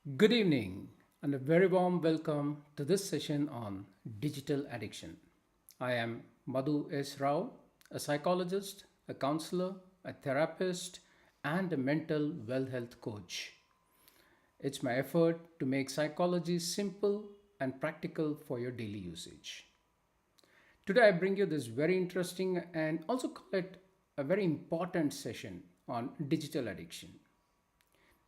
Good evening and a very warm welcome to this session on digital addiction. I am Madhu S. Rao, a psychologist, a counselor, a therapist, and a mental well health coach. It's my effort to make psychology simple and practical for your daily usage. Today, I bring you this very interesting and also call it a very important session on digital addiction.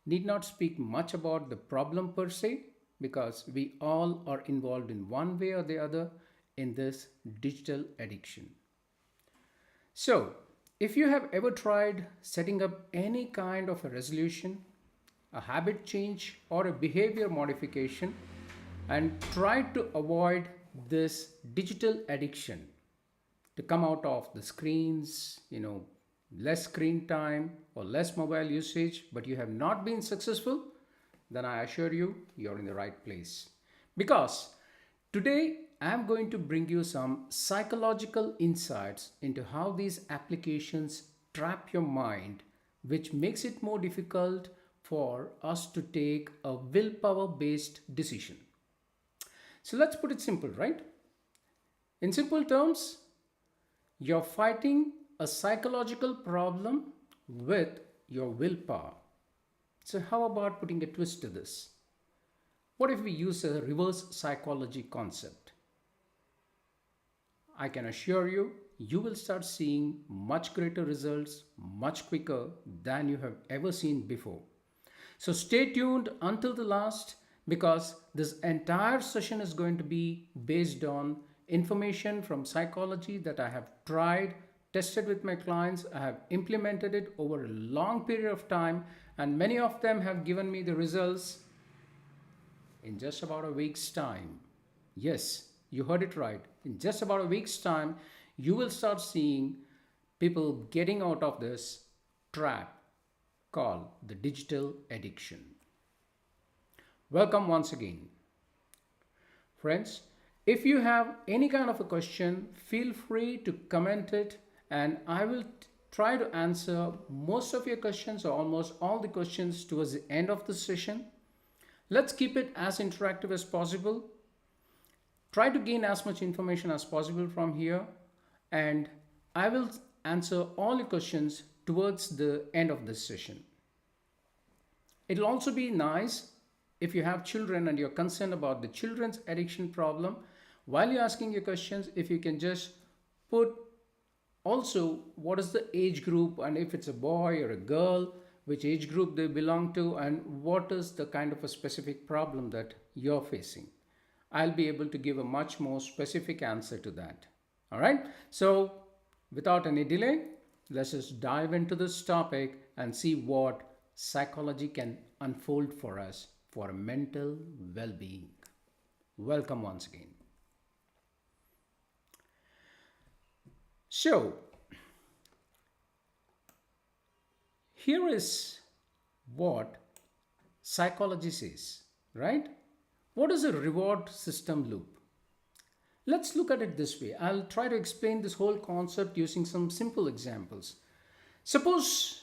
Need not speak much about the problem per se because we all are involved in one way or the other in this digital addiction. So, if you have ever tried setting up any kind of a resolution, a habit change, or a behavior modification and tried to avoid this digital addiction to come out of the screens, less screen time or less mobile usage, but you have not been successful, then I assure you, you're in the right place. Because today I'm going to bring you some psychological insights into how these applications trap your mind, which makes it more difficult for us to take a willpower based decision. So let's put it simple, right? In simple terms, you're fighting a psychological problem with your willpower. So, how about putting a twist to this? What if we use a reverse psychology concept? I can assure you, you will start seeing much greater results much quicker than you have ever seen before. So, stay tuned until the last because this entire session is going to be based on information from psychology that I have tried, tested with my clients. I have implemented it over a long period of time, and many of them have given me the results in just about a week's time. Yes, you heard it right. In just about a week's time, you will start seeing people getting out of this trap called the digital addiction. Welcome once again. Friends, if you have any kind of a question, feel free to comment it and I will try to answer most of your questions or almost all the questions towards the end of the session. Let's keep it as interactive as possible. Try to gain as much information as possible from here and I will answer all your questions towards the end of this session. It'll also be nice if you have children and you're concerned about the children's addiction problem. While you're asking your questions, if you can just put also what is the age group and if it's a boy or a girl, which age group they belong to and what is the kind of a specific problem that you're facing. I'll be able to give a much more specific answer to that. All right. So without any delay, let's just dive into this topic and see what psychology can unfold for us for mental well-being. Welcome once again. So, here is what psychology says, right? What is a reward system loop? Let's look at it this way. I'll try to explain this whole concept using some simple examples. Suppose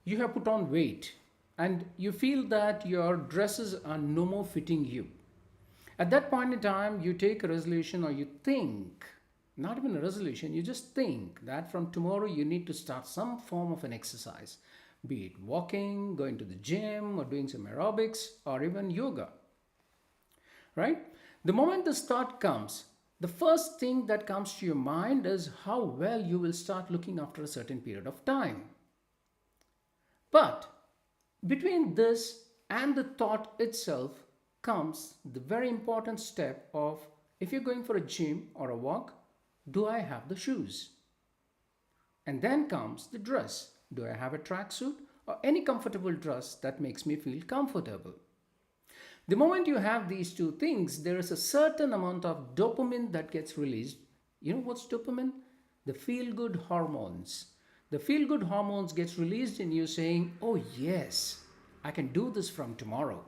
you have put on weight and you feel that your dresses are no more fitting you. At that point in time, you take a resolution or you think, not even a resolution, you just think that from tomorrow you need to start some form of an exercise, be it walking, going to the gym, or doing some aerobics, or even yoga. Right? The moment the start comes, the first thing that comes to your mind is how well you will start looking after a certain period of time. But between this and the thought itself comes the very important step of if you're going for a gym or a walk, do I have the shoes? And then comes the dress. Do I have a tracksuit or any comfortable dress that makes me feel comfortable? The moment you have these two things, there is a certain amount of dopamine that gets released. You know what's dopamine? The feel-good hormones. The feel-good hormones gets released in you saying, oh yes, I can do this from tomorrow.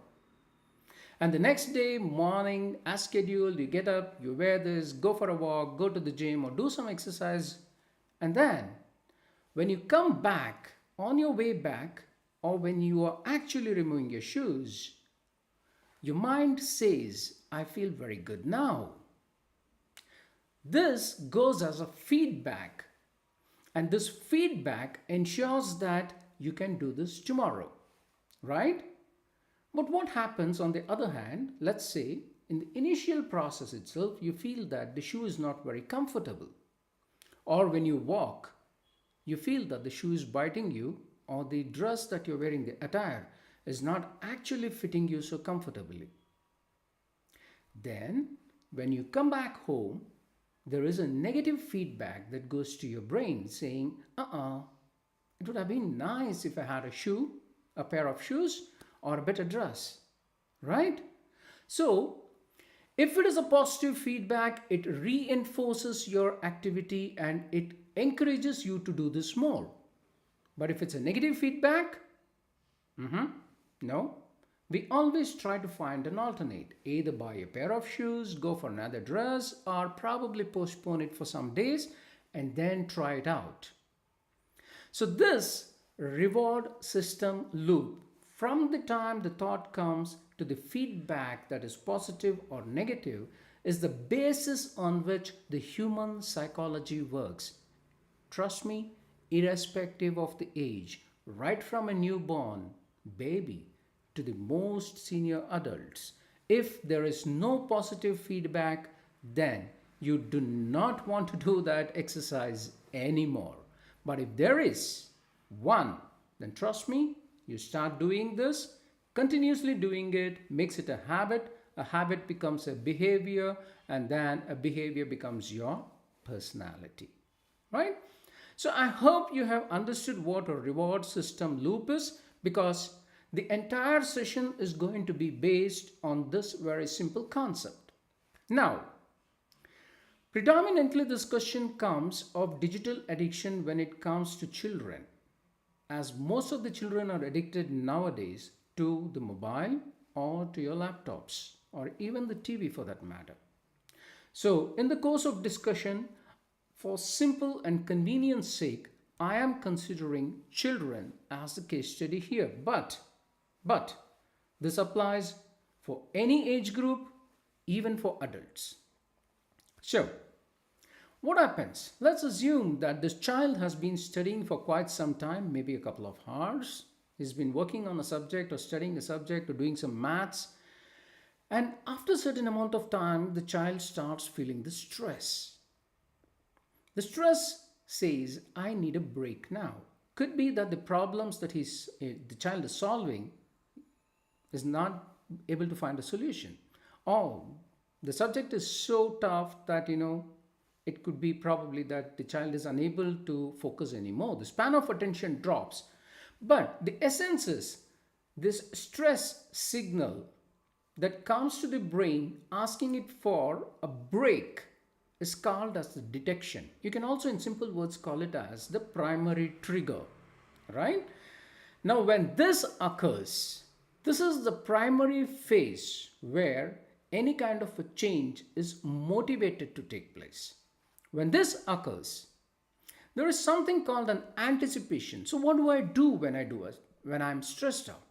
And the next day, morning, as scheduled, you get up, you wear this, go for a walk, go to the gym or do some exercise. And then when you come back, on your way back, or when you are actually removing your shoes, your mind says, I feel very good now. This goes as a feedback, and this feedback ensures that you can do this tomorrow, right? But what happens on the other hand, let's say in the initial process itself, you feel that the shoe is not very comfortable, or when you walk, you feel that the shoe is biting you, or the dress that you're wearing, the attire, is not actually fitting you so comfortably. Then, when you come back home, there is a negative feedback that goes to your brain saying, it would have been nice if I had a shoe, a pair of shoes, or a better dress, right? So, if it is a positive feedback, it reinforces your activity and it encourages you to do this more. But if it's a negative feedback, no. We always try to find an alternate. Either buy a pair of shoes, go for another dress, or probably postpone it for some days and then try it out. So this reward system loop, from the time the thought comes to the feedback that is positive or negative, is the basis on which the human psychology works. Trust me, irrespective of the age, right from a newborn baby to the most senior adults, if there is no positive feedback, then you do not want to do that exercise anymore. But if there is one, then trust me, you start doing this, continuously doing it makes it a habit becomes a behavior, and then a behavior becomes your personality, right? So I hope you have understood what a reward system loop is, because the entire session is going to be based on this very simple concept. Now, predominantly this question comes of digital addiction when it comes to children, as most of the children are addicted nowadays to the mobile or to your laptops or even the TV for that matter. So, in the course of discussion, for simple and convenience sake, I am considering children as the case study here. But this applies for any age group, even for adults. So, what happens? Let's assume that this child has been studying for quite some time, maybe a couple of hours. He's been working on a subject or studying a subject or doing some maths. And after a certain amount of time, the child starts feeling the stress. The stress says, I need a break now. Could be that the problems that the child is solving is not able to find a solution. Or the subject is so tough that, it could be probably that the child is unable to focus anymore. The span of attention drops. But the essence is this stress signal that comes to the brain asking it for a break is called as the detection. You can also in simple words call it as the primary trigger, right? Now when this occurs, this is the primary phase where any kind of a change is motivated to take place. When this occurs, there is something called an anticipation. So what do I do when I'm stressed out?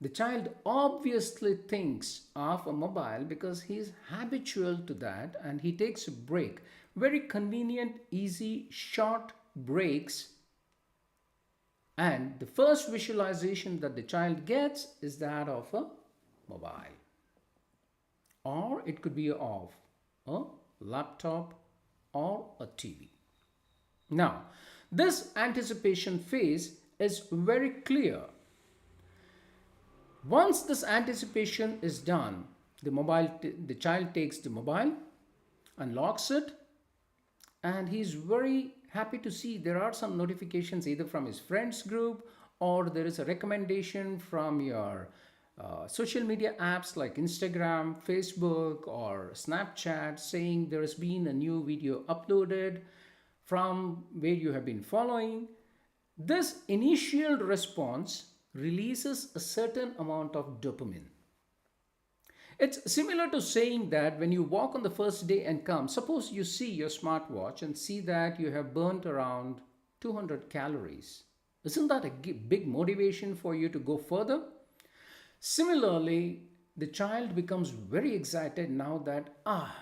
The child obviously thinks of a mobile because he is habitual to that, and he takes a break. Very convenient, easy, short breaks. And the first visualization that the child gets is that of a mobile. Or it could be of a laptop or a TV. Now, this anticipation phase is very clear. Once this anticipation is done, the child takes the mobile, unlocks it, and he's very happy to see there are some notifications either from his friends group, or there is a recommendation from your social media apps like Instagram, Facebook, or Snapchat saying there has been a new video uploaded from where you have been following. This initial response releases a certain amount of dopamine. It's similar to saying that when you walk on the first day and come, suppose you see your smartwatch and see that you have burnt around 200 calories. Isn't that a big motivation for you to go further? Similarly, the child becomes very excited now that,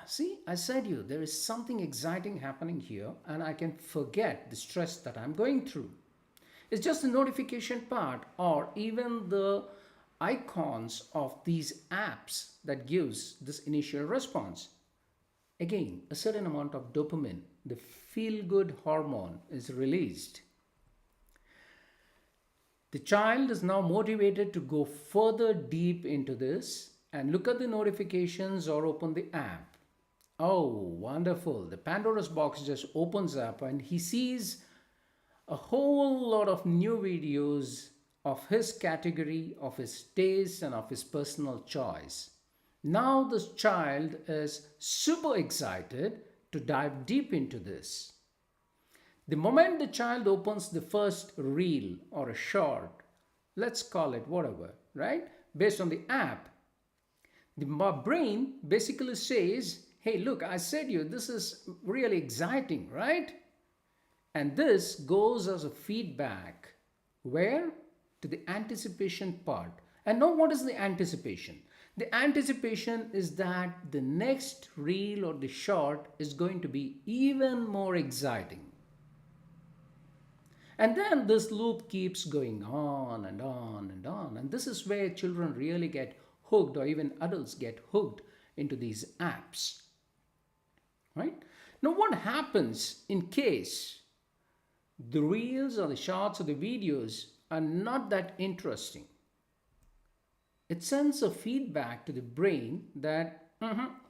see, I said you, there is something exciting happening here and I can forget the stress that I'm going through. It's just the notification part or even the icons of these apps that gives this initial response. Again, a certain amount of dopamine, the feel good hormone, is released. The child is now motivated to go further deep into this and look at the notifications or open the app. Oh, wonderful. The Pandora's box just opens up and he sees a whole lot of new videos of his category, of his taste, and of his personal choice. Now, this child is super excited to dive deep into this. The moment the child opens the first reel or a short, let's call it whatever, right? Based on the app, the brain basically says, hey, look, I said you, this is really exciting, right? And this goes as a feedback. Where? To the anticipation part. And now what is the anticipation? The anticipation is that the next reel or the short is going to be even more exciting. And then this loop keeps going on and on and on. And this is where children really get hooked, or even adults get hooked into these apps. Right? Now, what happens in case the reels or the shots or the videos are not that interesting? It sends a feedback to the brain that,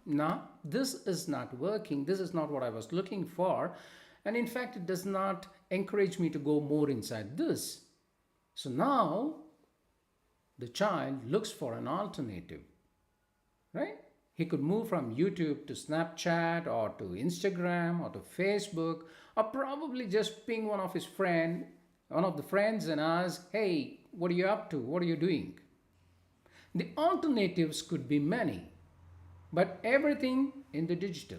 no, this is not working. This is not what I was looking for. And in fact, it does not encourage me to go more inside this. So now the child looks for an alternative, right? He could move from YouTube to Snapchat or to Instagram or to Facebook, or probably just ping one of the friends and ask, hey, what are you up to? What are you doing? The alternatives could be many, but everything in the digital.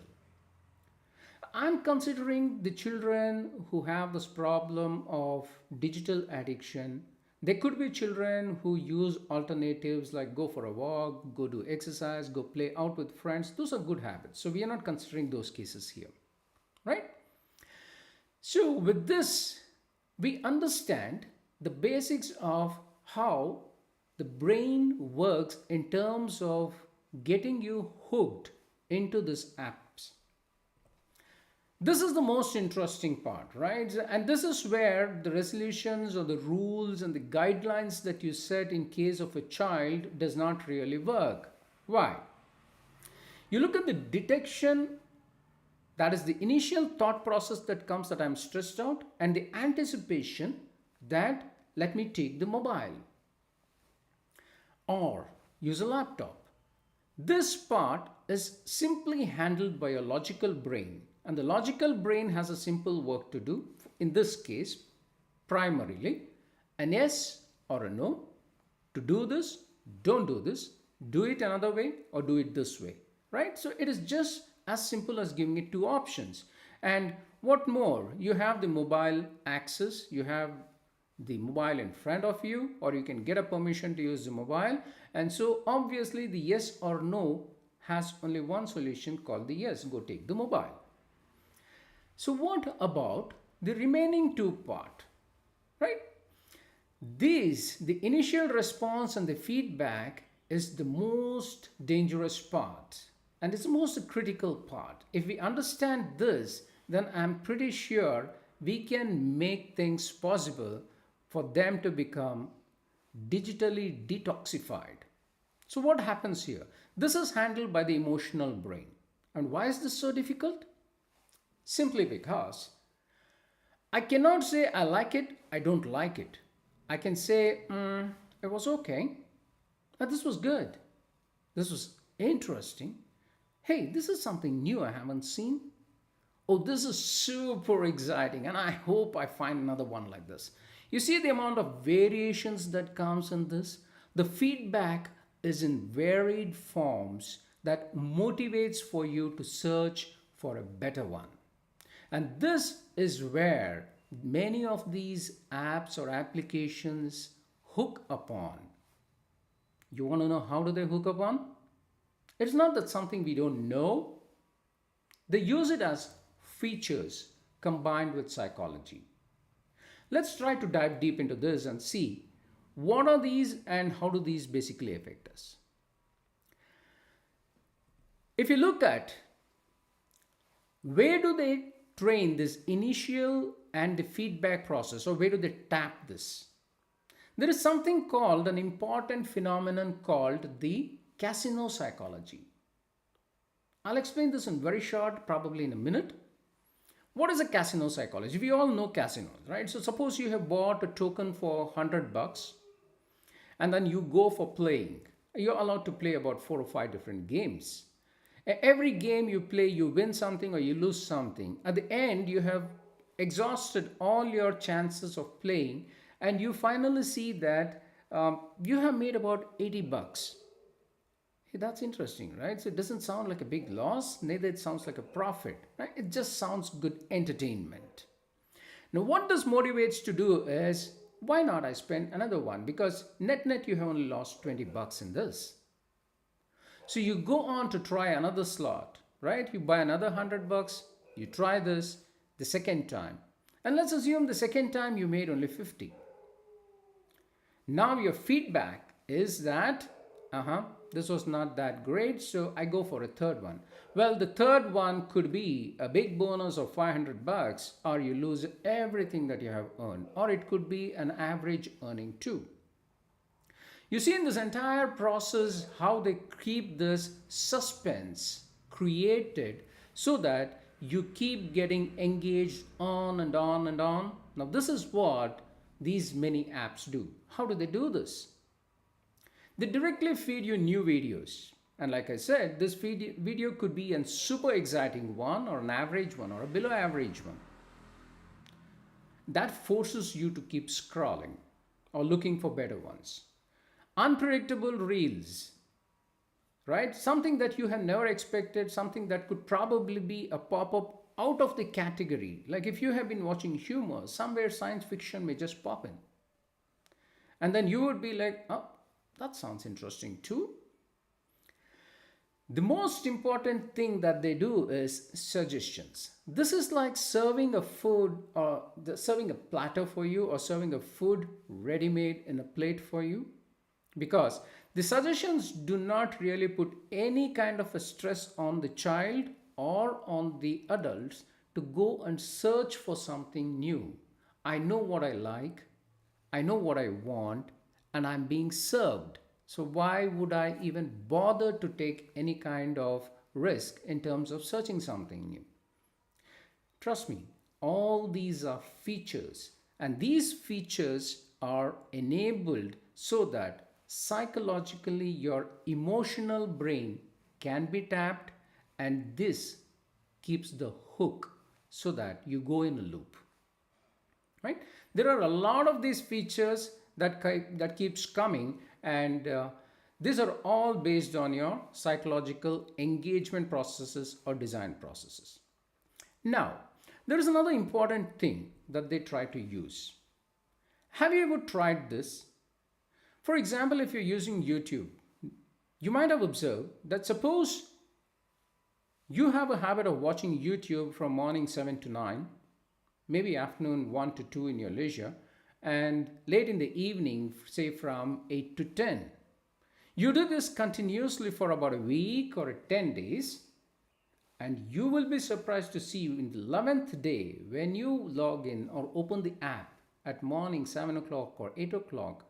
I'm considering the children who have this problem of digital addiction. There could be children who use alternatives like go for a walk, go do exercise, go play out with friends. Those are good habits. So we are not considering those cases here, right? So with this, we understand the basics of how the brain works in terms of getting you hooked into this apps. This is the most interesting part, right? And this is where the resolutions or the rules and the guidelines that you set in case of a child does not really work. Why? You look at the detection, that is the initial thought process that comes that I'm stressed out, and the anticipation that let me take the mobile or use a laptop. This part is simply handled by a logical brain. And the logical brain has a simple work to do. In this case, primarily, an yes or a no. To do this, don't do this, do it another way or do it this way, right? So it is just as simple as giving it two options. And what more? You have the mobile access, you have the mobile in front of you, or you can get a permission to use the mobile. And so obviously the yes or no has only one solution called the yes, go take the mobile. So what about the remaining two part, right? The initial response and the feedback is the most dangerous part and it's the most critical part. If we understand this, then I'm pretty sure we can make things possible for them to become digitally detoxified. So what happens here? This is handled by the emotional brain. And why is this so difficult? Simply because I cannot say I like it, I don't like it. I can say, it was okay. This was good. This was interesting. Hey, this is something new I haven't seen. Oh, this is super exciting and I hope I find another one like this. You see the amount of variations that comes in this? The feedback is in varied forms that motivates for you to search for a better one. And this is where many of these apps or applications hook upon. You want to know how do they hook up on? It's not that something we don't know. They use it as features combined with psychology. Let's try to dive deep into this and see what are these and how do these basically affect us. If you look at where do they train this initial and the feedback process, or where do they tap this? There is something called an important phenomenon called the casino psychology. I'll explain this in very short, probably in a minute. What is a casino psychology? We all know casinos, right? So suppose you have bought a token for $100 and then you go for playing. You're allowed to play about 4 or 5 different games. Every game you play, you win something or you lose something. At the end, you have exhausted all your chances of playing, and you finally see that you have made about $80. Hey, that's interesting, right? So it doesn't sound like a big loss, neither it sounds like a profit, right? It just sounds good entertainment. Now, what this motivates to do is, why not I spend another one? Because net you have only lost $20 in this. So you go on to try another slot, right? You buy another $100, you try this the second time. And let's assume the second time you made only 50. Now your feedback is that, this was not that great, so I go for a third one. Well, the third one could be a big bonus of $500, or you lose everything that you have earned, or it could be an average earning too. You see in this entire process how they keep this suspense created so that you keep getting engaged on and on and on. Now, this is what these many apps do. How do they do this? They directly feed you new videos. And like I said, this video could be a super exciting one, or an average one, or a below average one. That forces you to keep scrolling or looking for better ones. Unpredictable reels, right? Something that you have never expected, something that could probably be a pop-up out of the category. Like if you have been watching humor, somewhere science fiction may just pop in. And then you would be like, oh, that sounds interesting too. The most important thing that they do is suggestions. This is like serving a food, or serving a platter for you, or serving a food ready-made in a plate for you. Because the suggestions do not really put any kind of a stress on the child or on the adults to go and search for something new. I know what I like, I know what I want, and I'm being served. So why would I even bother to take any kind of risk in terms of searching something new? Trust me, all these are features, and these features are enabled so that psychologically your emotional brain can be tapped, and this keeps the hook so that you go in a loop, right? There are a lot of these features that keeps coming, and these are all based on your psychological engagement processes or design processes. Now, there is another important thing that they try to use. Have you ever tried this? For example, if you're using YouTube, you might have observed that suppose you have a habit of watching YouTube from morning 7 to 9, maybe afternoon 1 to 2 in your leisure, and late in the evening, say from 8 to 10. You do this continuously for about a week or 10 days, and you will be surprised to see in the 11th day, when you log in or open the app at morning 7 o'clock or 8 o'clock,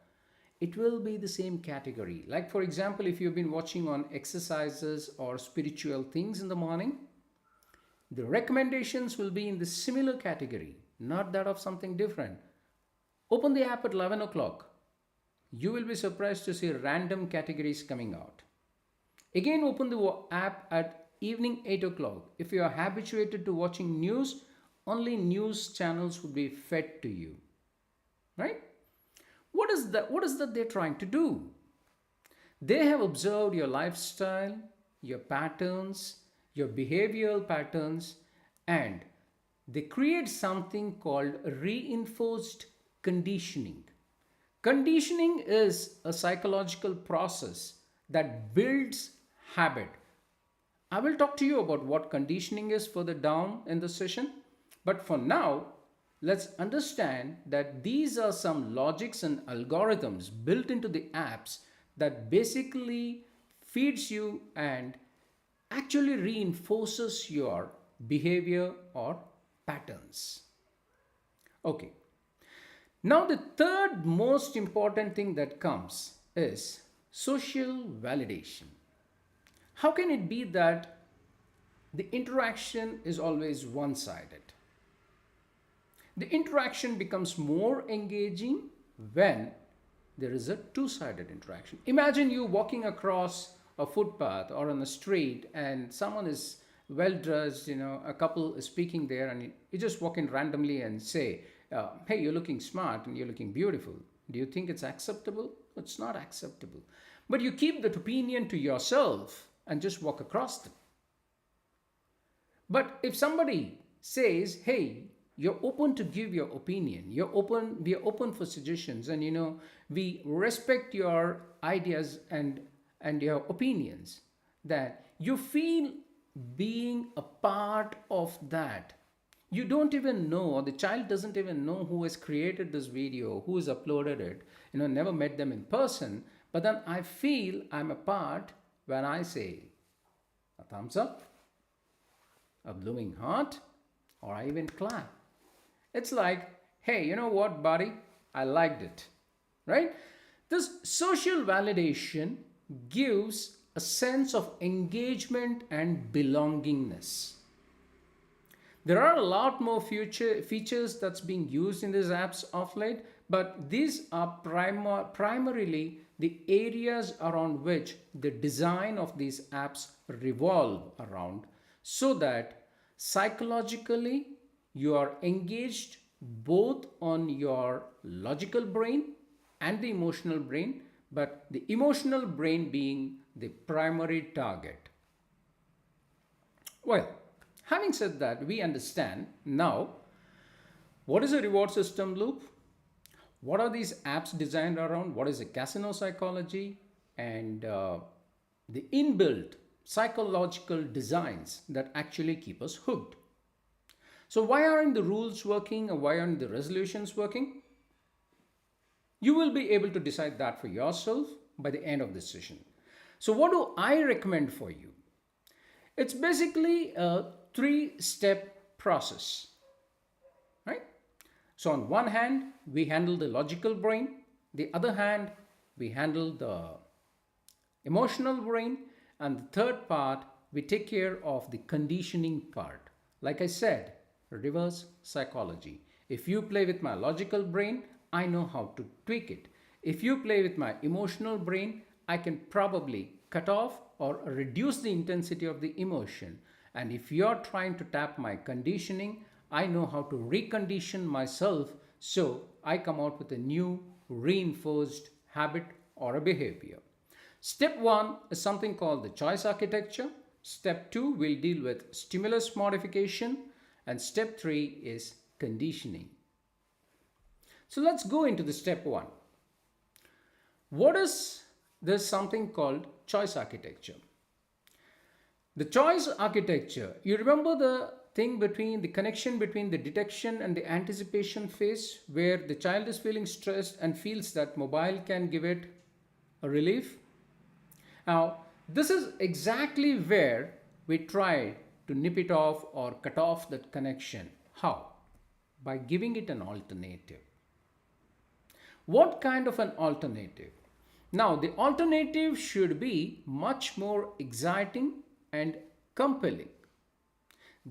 it will be the same category. Like for example, if you've been watching on exercises or spiritual things in the morning, the recommendations will be in the similar category, not that of something different. Open the app at 11 o'clock. You will be surprised to see random categories coming out. Again, open the app at evening 8 o'clock. If you are habituated to watching news, only news channels will be fed to you, right? What is that they're trying to do? They have observed your lifestyle, your patterns, your behavioral patterns, and they create something called reinforced conditioning. Conditioning is a psychological process that builds habit. I will talk to you about what conditioning is further down in the session. But for now, let's understand that these are some logics and algorithms built into the apps that basically feeds you and actually reinforces your behavior or patterns. Okay. Now, the third most important thing that comes is social validation. How can it be that the interaction is always one sided? The interaction becomes more engaging when there is a two sided interaction. Imagine you walking across a footpath or on a street and someone is well dressed, a couple is speaking there, and you just walk in randomly and say, hey, you're looking smart and you're looking beautiful. Do you think it's acceptable? It's not acceptable. But you keep that opinion to yourself and just walk across them. But if somebody says, hey, you're open to give your opinion, we are open for suggestions, and we respect your ideas and your opinions, that you feel being a part of that. You don't even know, or the child doesn't even know who has created this video, who has uploaded it, never met them in person, but then I feel I'm a part when I say a thumbs up, a blooming heart, or I even clap. It's like, hey, you know what, buddy? I liked it, right? This social validation gives a sense of engagement and belongingness. There are a lot more features that's being used in these apps of late, but these are primarily the areas around which the design of these apps revolve around, so that psychologically you are engaged both on your logical brain and the emotional brain, but the emotional brain being the primary target. Well, having said that, we understand now what is a reward system loop, what are these apps designed around, what is a casino psychology, and the inbuilt psychological designs that actually keep us hooked. So, why aren't the rules working, or why aren't the resolutions working? You will be able to decide that for yourself by the end of this session. So, what do I recommend for you? It's basically a three-step process, right? So, on one hand, we handle the logical brain, the other hand, we handle the emotional brain, and the third part, we take care of the conditioning part. Like I said, reverse psychology. If you play with my logical brain, I know how to tweak it. If you play with my emotional brain, I can probably cut off or reduce the intensity of the emotion. And if you're trying to tap my conditioning, I know how to recondition myself so I come out with a new reinforced habit or a behavior. Step 1 is something called the choice architecture. Step 2 will deal with stimulus modification, and step 3 is conditioning. So let's go into the step 1. What is this something called choice architecture? The choice architecture, you remember the thing between the connection between the detection and the anticipation phase, where the child is feeling stressed and feels that mobile can give it a relief? Now, this is exactly where we try to nip it off or cut off that connection. How? By giving it an alternative. What kind of an alternative? Now, the alternative should be much more exciting and compelling.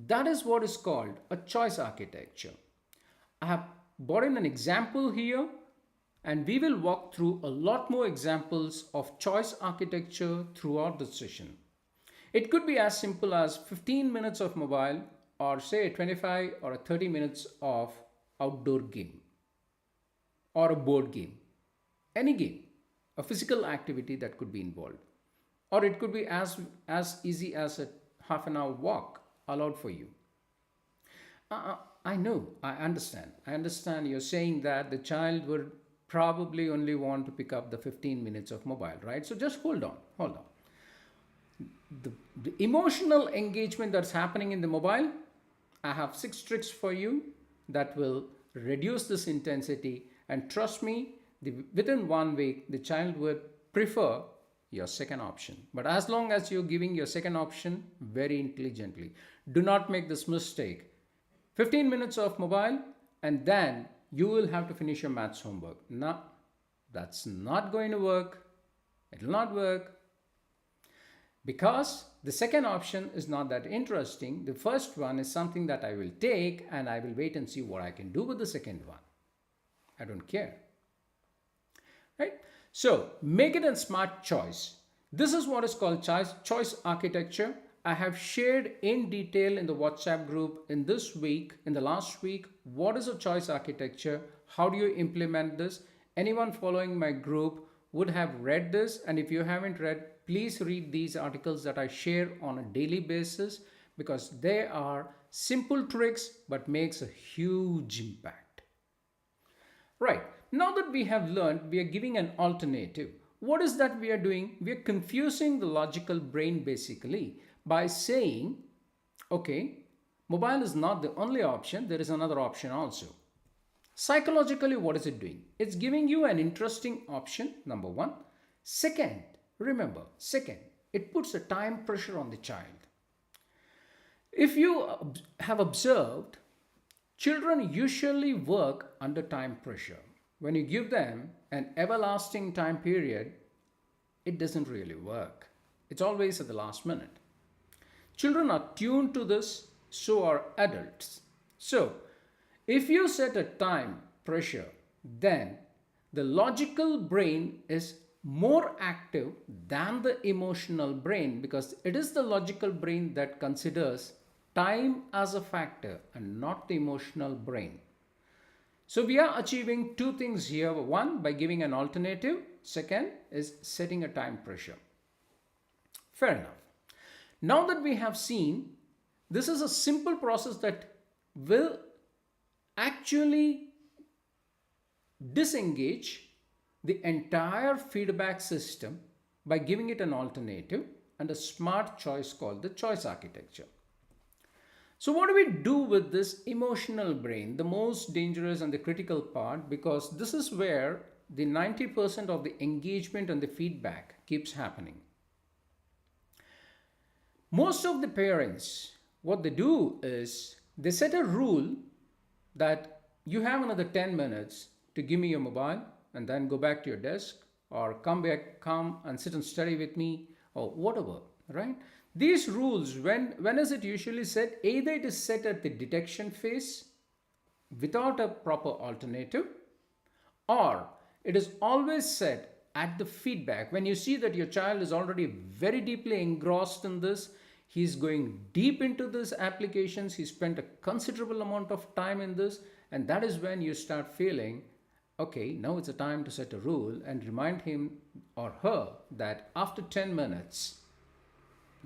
That is what is called a choice architecture. I have brought in an example here, and we will walk through a lot more examples of choice architecture throughout the session. It could be as simple as 15 minutes of mobile, or say 25 or 30 minutes of outdoor game or a board game, any game, a physical activity that could be involved. Or it could be as easy as a half an hour walk allowed for you. I know, I understand. I understand you're saying that the child would probably only want to pick up the 15 minutes of mobile, right? So just hold on, hold on. The emotional engagement that's happening in the mobile, I have 6 tricks for you that will reduce this intensity. And trust me, within 1 week, the child would prefer your second option. But as long as you're giving your second option very intelligently, do not make this mistake. 15 minutes of mobile and then you will have to finish your maths homework. No, that's not going to work. It will not work. Because the second option is not that interesting. The first one is something that I will take and I will wait and see what I can do with the second one. I don't care. Right? So make it a smart choice. This is what is called choice architecture. I have shared in detail in the WhatsApp group in the last week, what is a choice architecture? How do you implement this? Anyone following my group would have read this, and if you haven't read, please read these articles that I share on a daily basis, because they are simple tricks but makes a huge impact. Right, now that we have learned, we are giving an alternative. What is that we are doing? We are confusing the logical brain basically by saying, okay, mobile is not the only option, there is another option also. Psychologically, what is it doing? It's giving you an interesting option, number one. Second, remember, it puts a time pressure on the child. If you have observed, children usually work under time pressure. When you give them an everlasting time period, it doesn't really work. It's always at the last minute. Children are tuned to this, so are adults. So, if you set a time pressure, then the logical brain is more active than the emotional brain, because it is the logical brain that considers time as a factor and not the emotional brain. So we are achieving two things here. One, by giving an alternative. Second is setting a time pressure. Fair enough. Now that we have seen, this is a simple process that will actually disengage the entire feedback system by giving it an alternative and a smart choice called the choice architecture. So what do we do with this emotional brain, the most dangerous and the critical part, because this is where the 90% of the engagement and the feedback keeps happening. Most of the parents, what they do is they set a rule that you have another 10 minutes to give me your mobile and then go back to your desk, or come and sit and study with me, or whatever, right? These rules, when is it usually set? Either it is set at the detection phase without a proper alternative, or it is always set at the feedback. When you see that your child is already very deeply engrossed in this, he's going deep into these applications, he spent a considerable amount of time in this, and that is when you start feeling, okay, now it's a time to set a rule and remind him or her that after 10 minutes,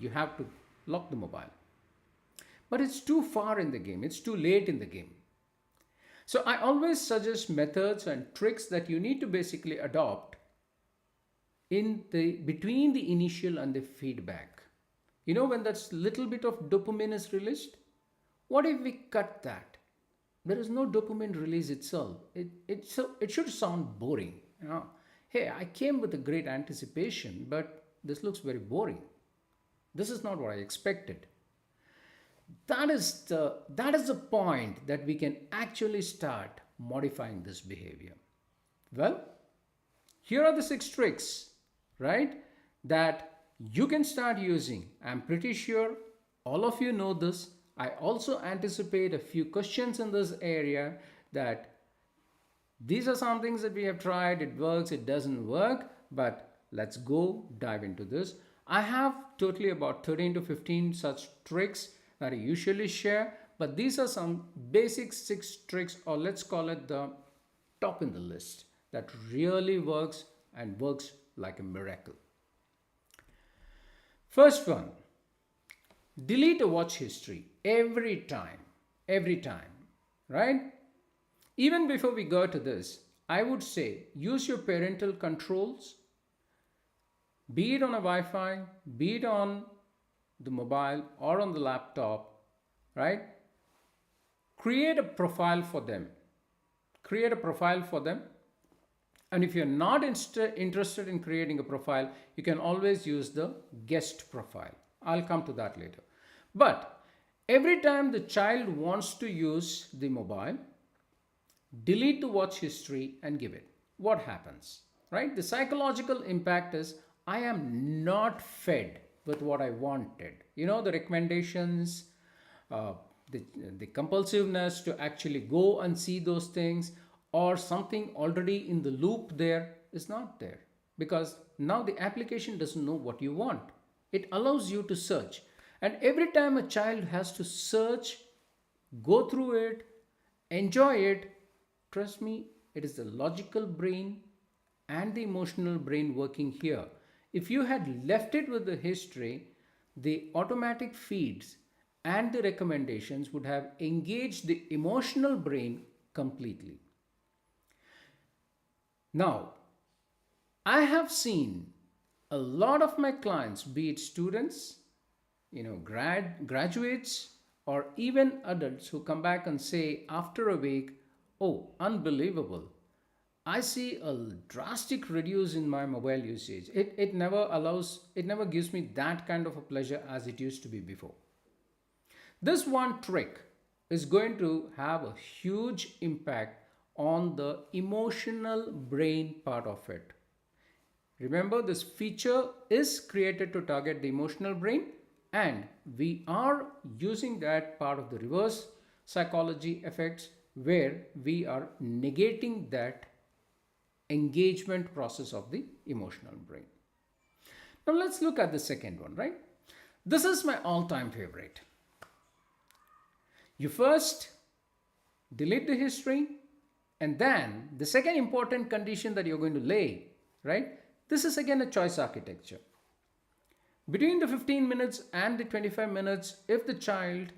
you have to lock the mobile. But it's too far in the game, it's too late in the game. So I always suggest methods and tricks that you need to basically adopt between the initial and the feedback. You know, when that little bit of dopamine is released, what if we cut that? There is no dopamine release itself. It should sound boring. You know, hey, I came with a great anticipation, but this looks very boring. This is not what I expected. That is the point that we can actually start modifying this behavior. Well, here are the 6 tricks, right, that you can start using. I'm pretty sure all of you know this. I also anticipate a few questions in this area, that these are some things that we have tried, it works, it doesn't work, but let's go dive into this. I have totally about 13 to 15 such tricks that I usually share, but these are some basic 6 tricks, or let's call it the top in the list, that really works and works like a miracle. First one, delete a watch history every time, right? Even before we go to this, I would say use your parental controls, be it on a Wi Fi, be it on the mobile or on the laptop, right? Create a profile for them. Create a profile for them. And if you're not interested in creating a profile, you can always use the guest profile. I'll come to that later. But every time the child wants to use the mobile, delete the watch history and give it. What happens? Right? The psychological impact is I am not fed with what I wanted. You know, the recommendations, uh, the, the compulsiveness to actually go and see those things, or something already in the loop there is not there, because now the application doesn't know what you want. It allows you to search. And every time a child has to search, go through it, enjoy it, trust me, it is the logical brain and the emotional brain working here. If you had left it with the history, the automatic feeds and the recommendations would have engaged the emotional brain completely. Now, I have seen a lot of my clients, be it students, graduates, or even adults who come back and say after a week, oh, unbelievable. I see a drastic reduce in my mobile usage. It never gives me that kind of a pleasure as it used to be before. This one trick is going to have a huge impact on the emotional brain part of it. Remember, this feature is created to target the emotional brain, and we are using that part of the reverse psychology effects where we are negating that engagement process of the emotional brain. Now, let's look at the second one, right? This is my all time favorite. You first delete the history, and then the second important condition that you're going to lay, right? This is again a choice architecture. Between the 15 minutes and the 25 minutes, if the child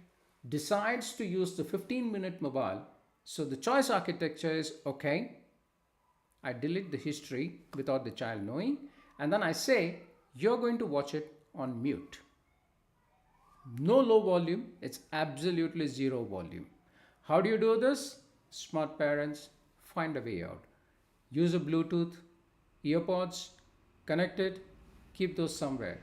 decides to use the 15-minute mobile, so the choice architecture is okay, I delete the history without the child knowing, and then I say, you're going to watch it on mute. No low volume, it's absolutely zero volume. How do you do this? Smart parents, find a way out. Use a Bluetooth, earpods, connect it, keep those somewhere.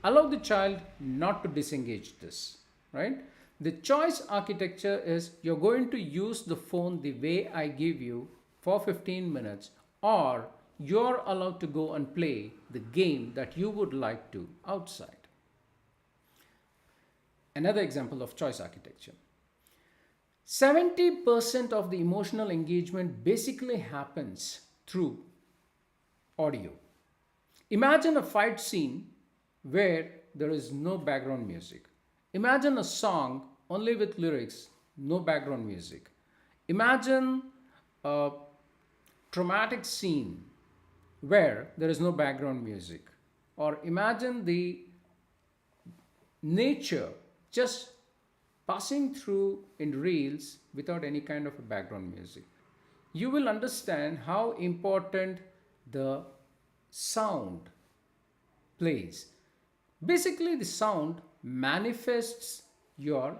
Allow the child not to disengage this, right? The choice architecture is you're going to use the phone the way I give you for 15 minutes, or you're allowed to go and play the game that you would like to outside. Another example of choice architecture. 70% of the emotional engagement basically happens through audio. Imagine a fight scene where there is no background music. Imagine a song only with lyrics, no background music. Imagine a traumatic scene where there is no background music. Or imagine the nature just passing through in reels without any kind of a background music. You will understand how important the sound plays. Basically, the sound manifests your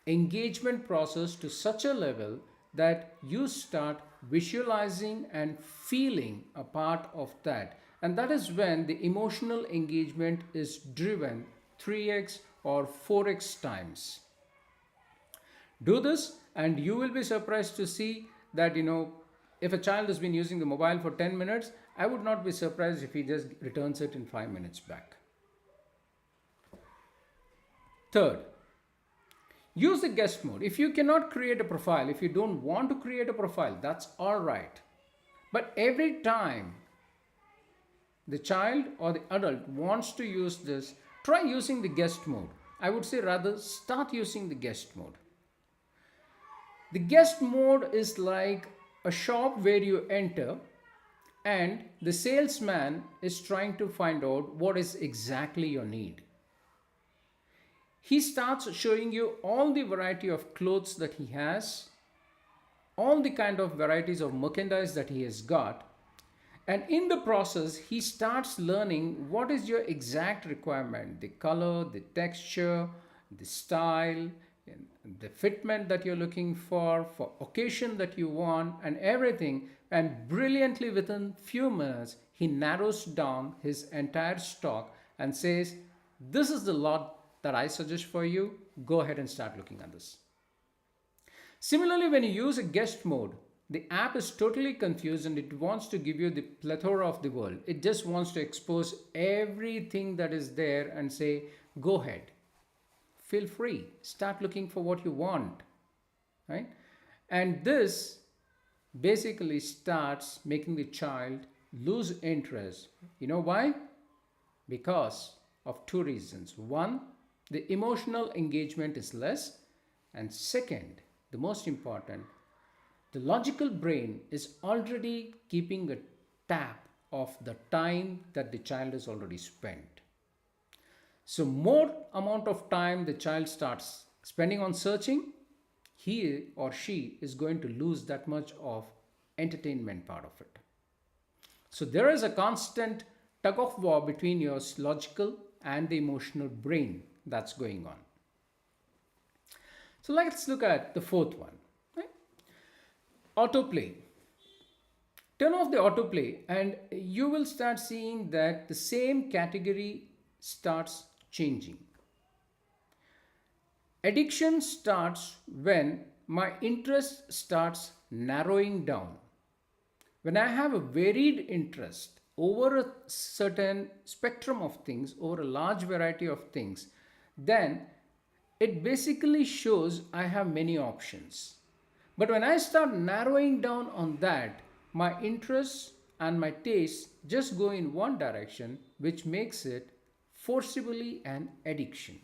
engagement process to such a level that you start visualizing and feeling a part of that. And that is when the emotional engagement is driven 3x or 4x times. Do this, and you will be surprised to see that, if a child has been using the mobile for 10 minutes, I would not be surprised if he just returns it in 5 minutes back. Third, use the guest mode. If you cannot create a profile, if you don't want to create a profile, that's all right. But every time the child or the adult wants to use this, try using the guest mode. I would say rather start using the guest mode. The guest mode is like a shop where you enter and the salesman is trying to find out what is exactly your need. He starts showing you all the variety of clothes that he has, all the kind of varieties of merchandise that he has got. And in the process, he starts learning what is your exact requirement, the color, the texture, the style, and the fitment that you're looking for occasion that you want, and everything. And brilliantly, within few minutes, he narrows down his entire stock and says, "This is the lot that I suggest for you. Go ahead and start looking at this." Similarly, when you use a guest mode, the app is totally confused and it wants to give you the plethora of the world. It just wants to expose everything that is there and say, "Go ahead, feel free, start looking for what you want," right? And this basically starts making the child lose interest. You know why? Because of two reasons. One, the emotional engagement is less, and second, the most important, the logical brain is already keeping a tab of the time that the child has already spent. So more amount of time the child starts spending on searching, he or she is going to lose that much of entertainment part of it. So there is a constant tug of war between your logical and the emotional brain that's going on. So let's look at the fourth one. Right? Autoplay. Turn off the autoplay and you will start seeing that the same category starts changing. Addiction starts when my interest starts narrowing down. When I have a varied interest over a certain spectrum of things, over a large variety of things, then it basically shows I have many options. But when I start narrowing down on that, my interests and my tastes just go in one direction, which makes it forcibly an addiction.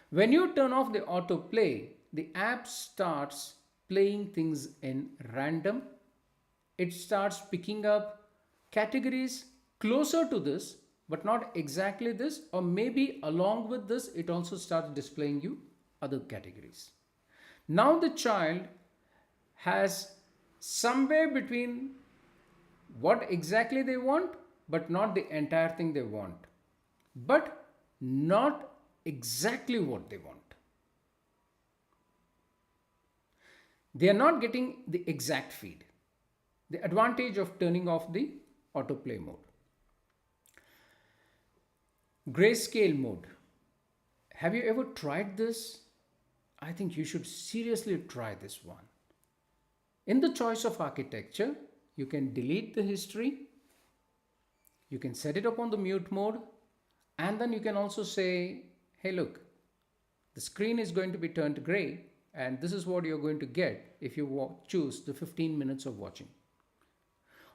When you turn off the autoplay, the app starts playing things in random. It starts picking up categories closer to this, but not exactly this, or maybe along with this, it also starts displaying you other categories. Now the child has somewhere between what exactly they want, but not the entire thing they want, but not exactly what they want. They are not getting the exact feed. The advantage of turning off the autoplay mode. Grayscale mode. Have you ever tried this? I think you should seriously try this one. In the choice of architecture, you can delete the history, you can set it up on the mute mode, and then you can also say, "Hey, look, the screen is going to be turned gray, and this is what you're going to get if you choose the 15 minutes of watching."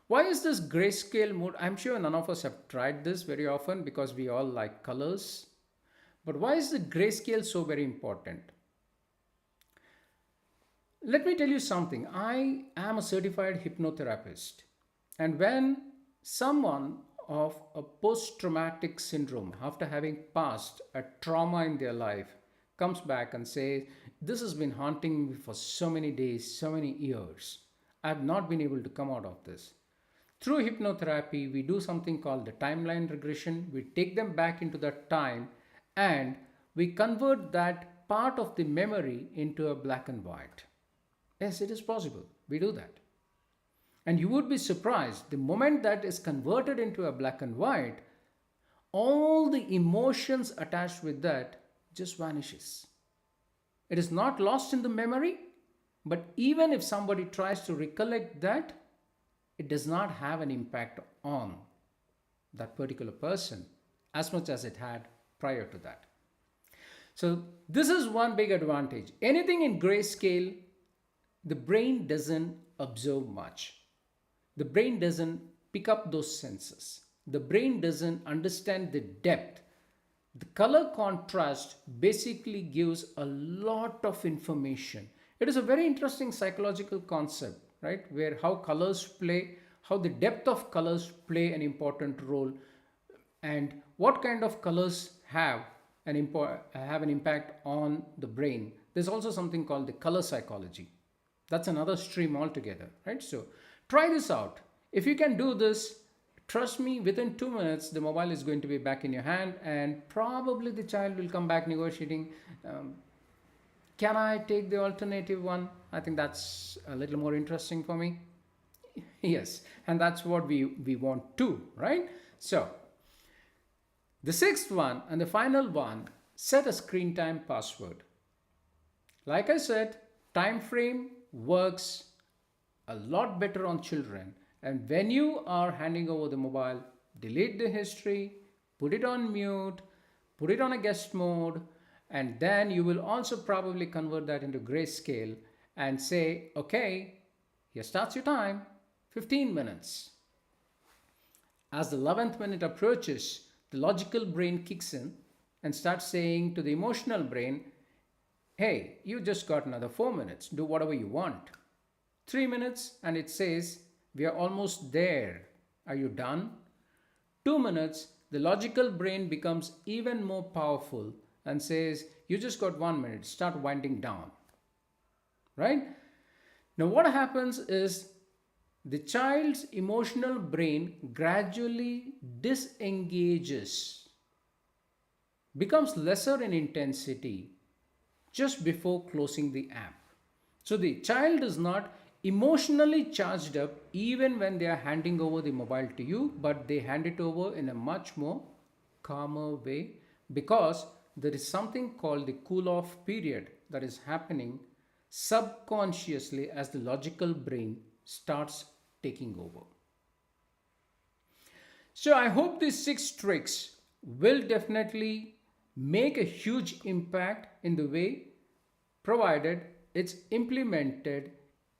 Why is this grayscale mode? I'm sure none of us have tried this very often because we all like colors. But why is the grayscale so very important? Let me tell you something. I am a certified hypnotherapist. And when someone of a post-traumatic syndrome, after having passed a trauma in their life, comes back and says, "This has been haunting me for so many days, so many years. I've not been able to come out of this." Through hypnotherapy, we do something called the timeline regression. We take them back into that time and we convert that part of the memory into a black and white. Yes, it is possible. We do that. And you would be surprised, the moment that is converted into a black and white, all the emotions attached with that just vanishes. It is not lost in the memory, but even if somebody tries to recollect that, it does not have an impact on that particular person as much as it had prior to that. So this is one big advantage. Anything in grayscale, the brain doesn't observe much. The brain doesn't pick up those senses. The brain doesn't understand the depth. The color contrast basically gives a lot of information. It is a very interesting psychological concept, right? Where how colors play, how the depth of colors play an important role, and what kind of colors have an impact on the brain. There's also something called the color psychology That's another stream altogether, right? So try this out. If you can do this, trust me, within 2 minutes, the mobile is going to be back in your hand, and probably the child will come back negotiating. Um, can I take the alternative one? I think that's a little more interesting for me. Yes, and that's what we want too, right? So the sixth one and the final one, set a screen time password. Like I said, time frame works a lot better on children. And when you are handing over the mobile, delete the history, put it on mute, put it on a guest mode, and then you will also probably convert that into grayscale and say, okay, here starts your time, 15 minutes. As the 11th minute approaches, the logical brain kicks in and starts saying to the emotional brain, hey, you just got another 4 minutes, do whatever you want. 3 minutes, and it says, we are almost there. Are you done? 2 minutes, the logical brain becomes even more powerful and says, you just got 1 minute, start winding down. Right? Now, what happens is the child's emotional brain gradually disengages, becomes lesser in intensity just before closing the app. So the child is not emotionally charged up even when they are handing over the mobile to you, but they hand it over in a much more calmer way because there is something called the cool off period that is happening subconsciously as the logical brain starts taking over. So I hope these 6 tricks will definitely make a huge impact in the way, provided it's implemented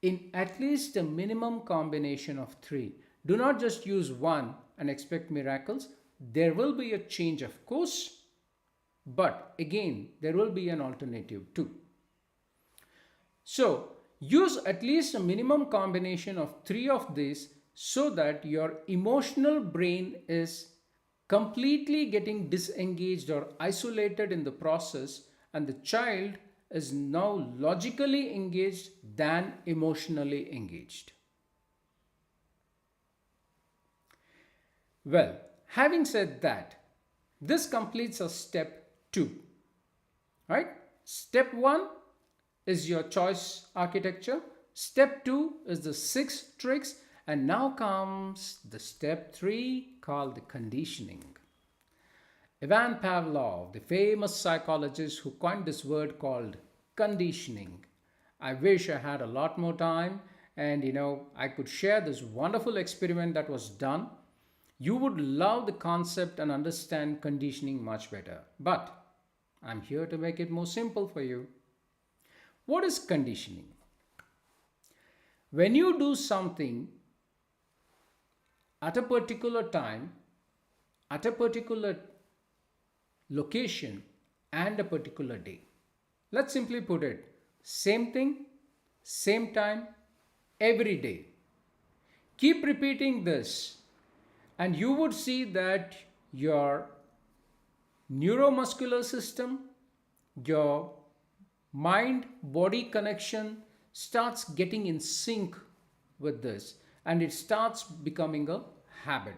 in at least a minimum combination of 3. Do not just use one and expect miracles. There will be a change, of course, but again, there will be an alternative too. So use at least a minimum combination of 3 of these so that your emotional brain is completely getting disengaged or isolated in the process, and the child is now logically engaged than emotionally engaged. Well, having said that, this completes our step 2. Right? Step 1 is your choice architecture. Step 2 is the 6 tricks. And now comes the step 3 called the conditioning. Ivan Pavlov, the famous psychologist who coined this word called conditioning. I wish I had a lot more time and I could share this wonderful experiment that was done. You would love the concept and understand conditioning much better. But I'm here to make it more simple for you. What is conditioning? When you do something at a particular time, at a particular location, and a particular day. Let's simply put it, same thing, same time, every day. Keep repeating this and you would see that your neuromuscular system, your mind-body connection starts getting in sync with this, and it starts becoming a habit.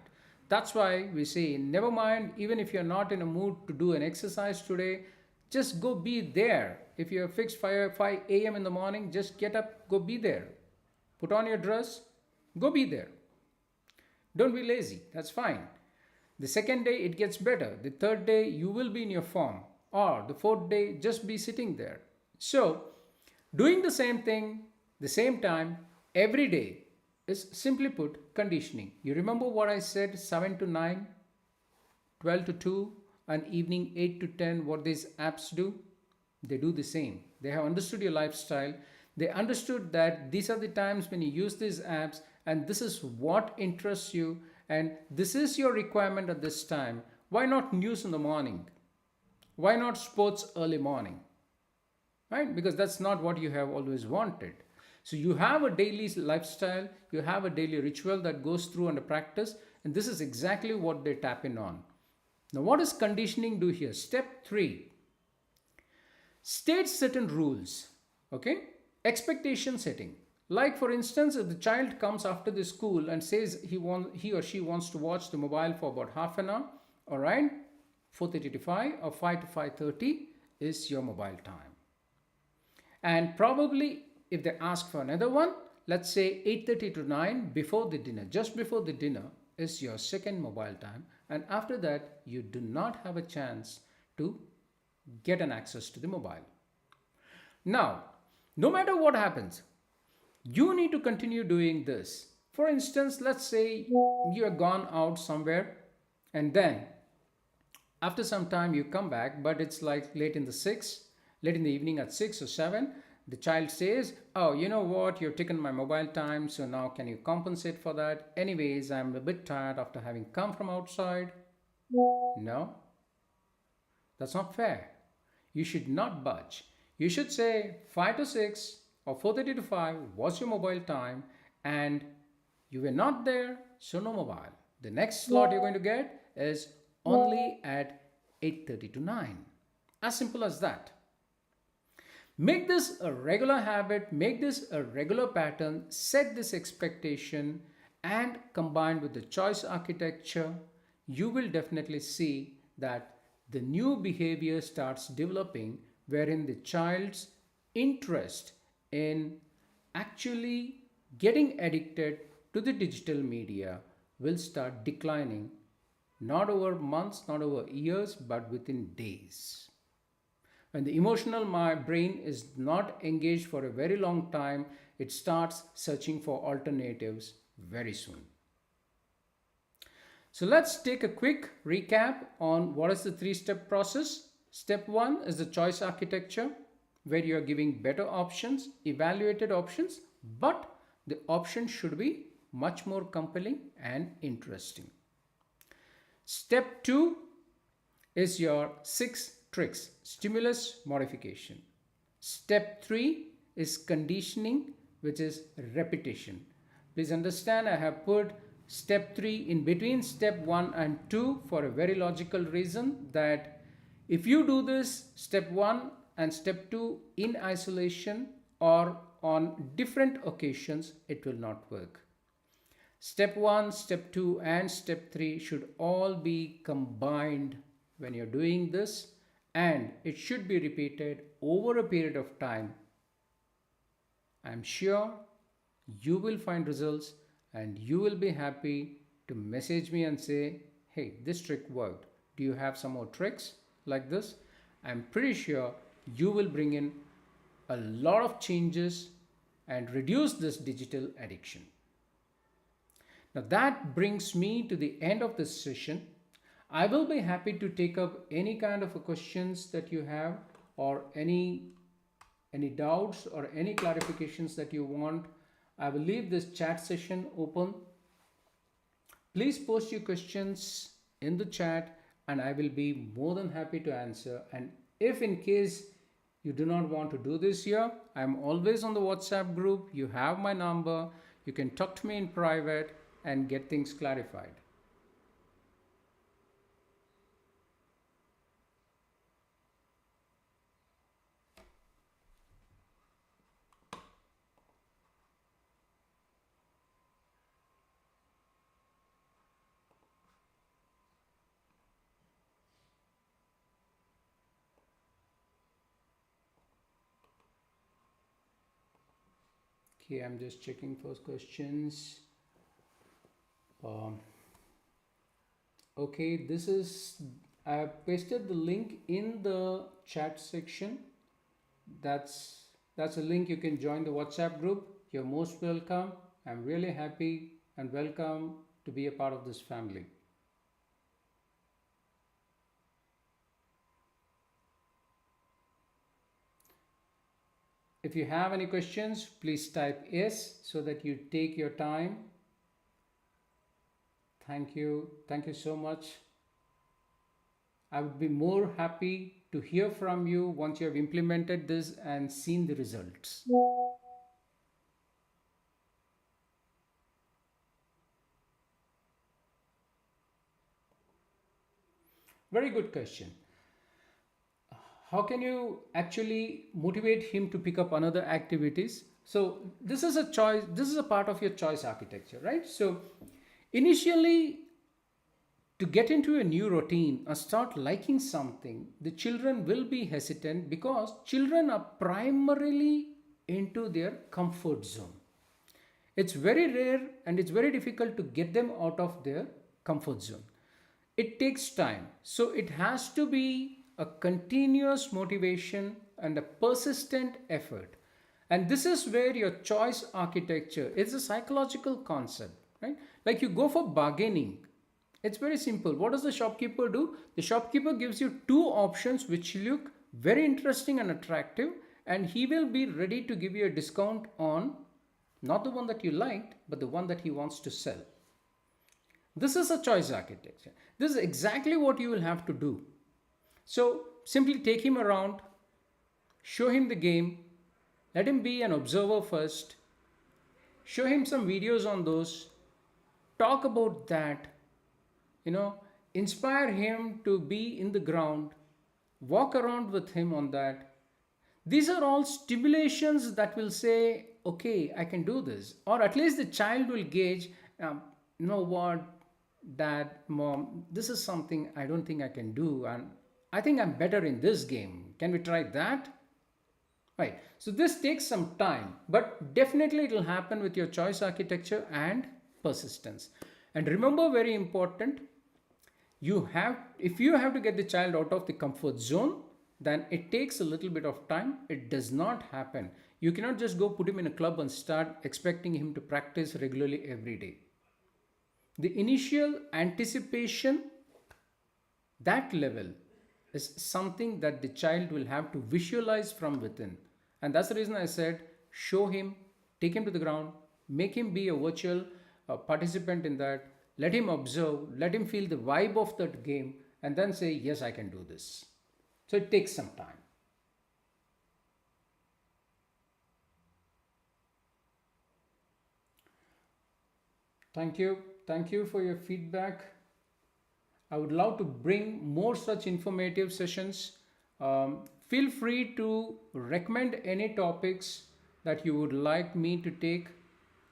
That's why we say, never mind, even if you're not in a mood to do an exercise today, just go be there. If you're fixed 5 a.m. in the morning, just get up, go be there. Put on your dress, go be there. Don't be lazy, that's fine. The second day, it gets better. The third day, you will be in your form. Or the fourth day, just be sitting there. So, doing the same thing, the same time, every day is simply put conditioning. You remember what I said, 7 to 9, 12 to 2, and evening 8 to 10, what these apps do? They do the same. They have understood your lifestyle. They understood that these are the times when you use these apps and this is what interests you and this is your requirement at this time. Why not news in the morning? Why not sports early morning? Right? Because that's not what you have always wanted. So you have a daily lifestyle, you have a daily ritual that goes through and a practice, and this is exactly what they tap in on. Now, what does conditioning do here? Step 3. State certain rules. Okay? Expectation setting. Like for instance, if the child comes after the school and says he or she wants to watch the mobile for about half an hour, all right, 4:30 to 5 or 5 to 5:30 is your mobile time. And probably if they ask for another one, let's say 8:30 to 9 before the dinner, just before the dinner is your second mobile time, and after that you do not have a chance to get an access to the mobile. Now, no matter what happens, you need to continue doing this. For instance, let's say you have gone out somewhere and then after some time you come back, but it's like late in the evening at 6 or 7. The child says, oh, you know what, you've taken my mobile time, so now can you compensate for that? Anyways, I'm a bit tired after having come from outside. No, that's not fair. You should not budge. You should say 5 to 6 or 4:30 to 5 was your mobile time, and you were not there, so no mobile. The next slot you're going to get is only at 8:30 to 9. As simple as that. Make this a regular habit, make this a regular pattern, set this expectation, and combined with the choice architecture, you will definitely see that the new behavior starts developing wherein the child's interest in actually getting addicted to the digital media will start declining, not over months, not over years, but within days. When the emotional brain is not engaged for a very long time, it starts searching for alternatives very soon. So let's take a quick recap on what is the three-step process. Step one is the choice architecture, where you are giving better options, evaluated options, but the option should be much more compelling and interesting. Step two is your 6 tricks, stimulus modification. Step three is conditioning, which is repetition. Please understand, I have put step three in between step one and two for a very logical reason, that if you do this step one and step two in isolation or on different occasions, it will not work. Step 1, step 2 and step 3 should all be combined when you're doing this, and it should be repeated over a period of time. I'm sure you will find results and you will be happy to message me and say, hey, this trick worked. Do you have some more tricks like this? I'm pretty sure you will bring in a lot of changes and reduce this digital addiction. Now that brings me to the end of this session. I will be happy to take up any kind of questions that you have, or any doubts or any clarifications that you want. I will leave this chat session open. Please post your questions in the chat and I will be more than happy to answer. And if in case you do not want to do this here, I am always on the WhatsApp group. You have my number. You can talk to me in private and get things clarified. Okay, I'm just checking for questions. Okay, I have pasted the link in the chat section. That's a link. You can join the WhatsApp group. You're most welcome. I'm really happy and welcome to be a part of this family. If you have any questions, please type yes so that you take your time. Thank you. Thank you so much. I would be more happy to hear from you once you have implemented this and seen the results. Very good question. How can you actually motivate him to pick up another activities? So this is a choice, this is a part of your choice architecture, right? So initially, to get into a new routine or start liking something, the children will be hesitant because children are primarily into their comfort zone. It's very rare and it's very difficult to get them out of their comfort zone. It takes time. So it has to be a continuous motivation and a persistent effort. And this is where your choice architecture is a psychological concept, right? Like you go for bargaining. It's very simple. What does the shopkeeper do? The shopkeeper gives you two options which look very interesting and attractive, and he will be ready to give you a discount on not the one that you liked, but the one that he wants to sell. This is a choice architecture. This is exactly what you will have to do. So simply take him around, show him the game, let him be an observer first, show him some videos on those, talk about that, you know, inspire him to be in the ground, walk around with him on that. These are all stimulations that will say, okay, I can do this. Or at least the child will gauge, you know what, dad, mom, this is something I don't think I can do. And I think I'm better in this game. Can we try that? Right. So this takes some time, but definitely it will happen with your choice architecture and persistence. And remember, very important, you have, if you have to get the child out of the comfort zone, then it takes a little bit of time. It does not happen. You cannot just go put him in a club and start expecting him to practice regularly every day. The initial anticipation, that level, is something that the child will have to visualize from within. And that's the reason I said show him, take him to the ground, make him be a virtual participant in that, let him observe, let him feel the vibe of that game, and then say, yes, I can do this. So it takes some time. Thank you. Thank you for your feedback. I would love to bring more such informative sessions. Feel free to recommend any topics that you would like me to take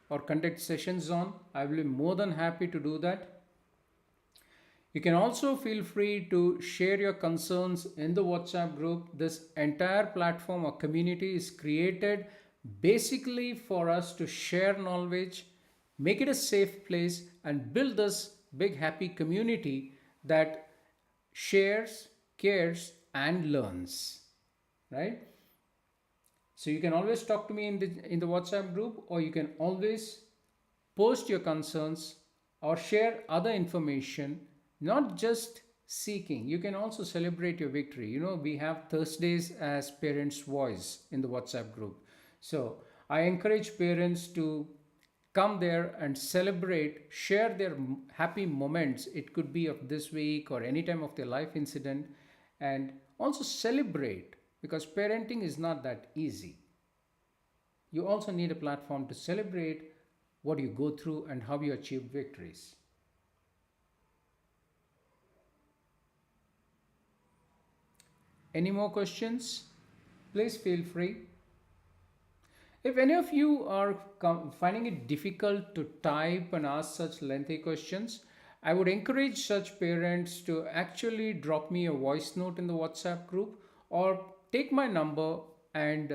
or conduct sessions on. I will be more than happy to do that. You can also feel free to share your concerns in the WhatsApp group. This entire platform or community is created basically for us to share knowledge, make it a safe place, and build this big happy community that shares, cares, and learns. Right? So you can always talk to me in the WhatsApp group, or you can always post your concerns or share other information, not just seeking. You can also celebrate your victory. You know, we have Thursdays as parents' voice in the WhatsApp group. So I encourage parents to come there and celebrate, share their happy moments. It could be of this week or any time of their life incident, and also celebrate, because parenting is not that easy. You also need a platform to celebrate what you go through and how you achieve victories. Any more questions? Please feel free. If any of you are finding it difficult to type and ask such lengthy questions, I would encourage such parents to actually drop me a voice note in the WhatsApp group, or take my number and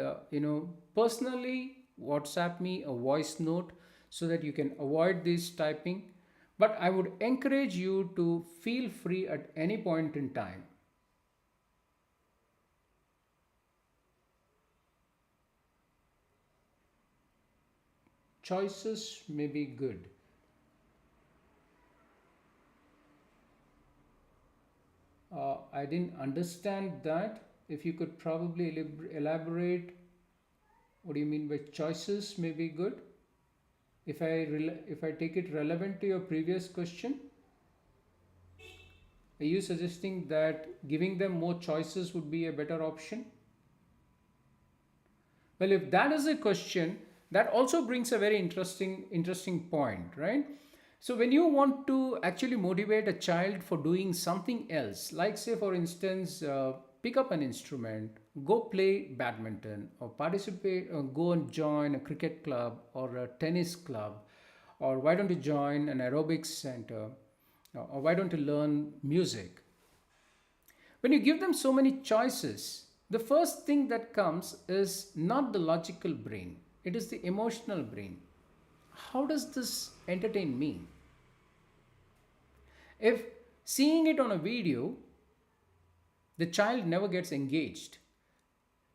personally WhatsApp me a voice note so that you can avoid this typing. But I would encourage you to feel free at any point in time. Choices may be good. I didn't understand that. If you could probably elaborate, what do you mean by choices may be good? If I take it relevant to your previous question, are you suggesting that giving them more choices would be a better option? Well, if that is a question, that also brings a very interesting point, right? So when you want to actually motivate a child for doing something else, like say for instance, pick up an instrument, go play badminton or participate or go and join a cricket club or a tennis club, or why don't you join an aerobics center, or why don't you learn music? When you give them so many choices, the first thing that comes is not the logical brain, it is the emotional brain. How does this entertain me? If seeing it on a video, the child never gets engaged.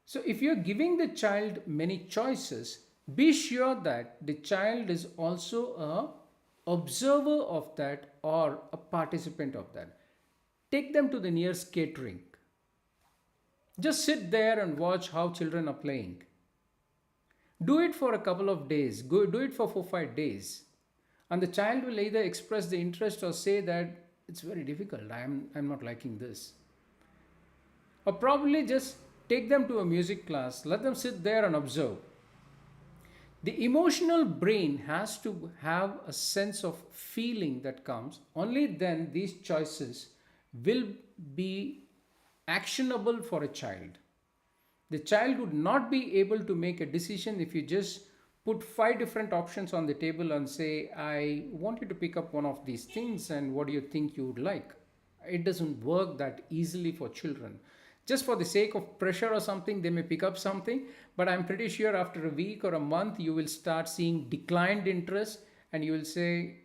So, if you're giving the child many choices, be sure that the child is also a observer of that or a participant of that. Take them to the nearest skate rink. Just sit there and watch how children are playing. Do it for a couple of days. Go do it for 4 5 days, and the child will either express the interest or say that it's very difficult. I'm not liking this. Or probably just take them to a music class. Let them sit there and observe. The emotional brain has to have a sense of feeling that comes. Only then these choices will be actionable for a child. The child would not be able to make a decision if you just put five different options on the table and say, I want you to pick up one of these things, and what do you think you would like? It doesn't work that easily for children. Just for the sake of pressure or something, they may pick up something, but I'm pretty sure after a week or a month, you will start seeing declined interest, and you will say,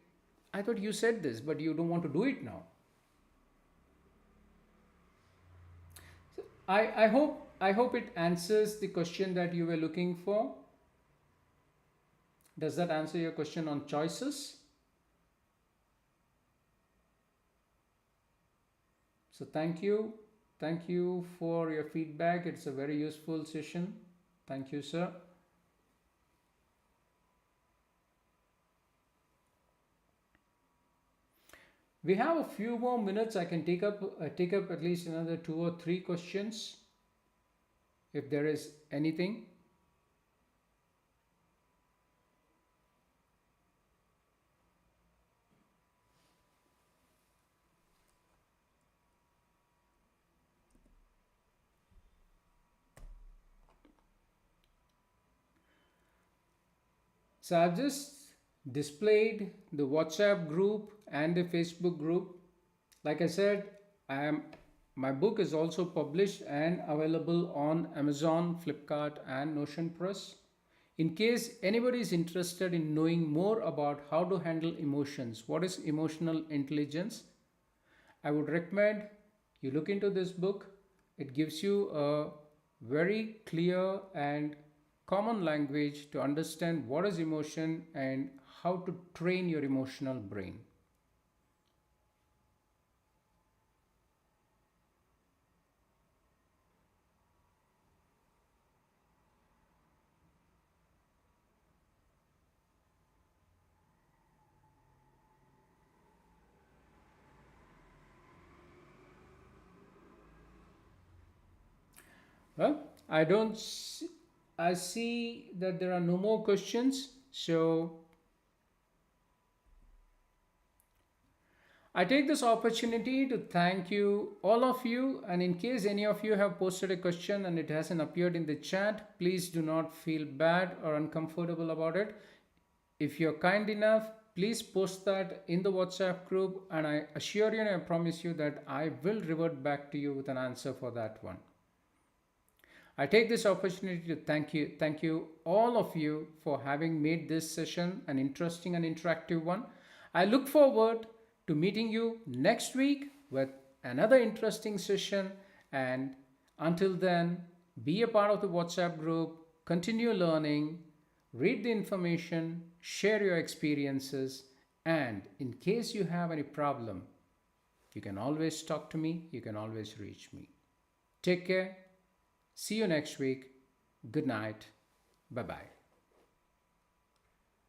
I thought you said this, but you don't want to do it now. I hope it answers the question that you were looking for. Does that answer your question on choices? So thank you. Thank you for your feedback. It's a very useful session. Thank you, sir. We have a few more minutes. I can take up at least another 2 or 3 questions if there is anything. So I've just displayed the WhatsApp group and the Facebook group. Like I said, my book is also published and available on Amazon, Flipkart, and Notion Press. In case anybody is interested in knowing more about how to handle emotions, what is emotional intelligence, I would recommend you look into this book. It gives you a very clear and common language to understand what is emotion and how to train your emotional brain. Well, I don't. I see that there are no more questions. So I take this opportunity to thank you, all of you. And in case any of you have posted a question and it hasn't appeared in the chat, please do not feel bad or uncomfortable about it. If you're kind enough, please post that in the WhatsApp group, and I assure you and I promise you that I will revert back to you with an answer for that one. I take this opportunity to thank you all of you for having made this session an interesting and interactive one. I look forward to meeting you next week with another interesting session, and until then, be a part of the WhatsApp group, continue learning, read the information, share your experiences, and in case you have any problem, you can always talk to me, you can always reach me. Take care. See you next week. Good night. Bye bye.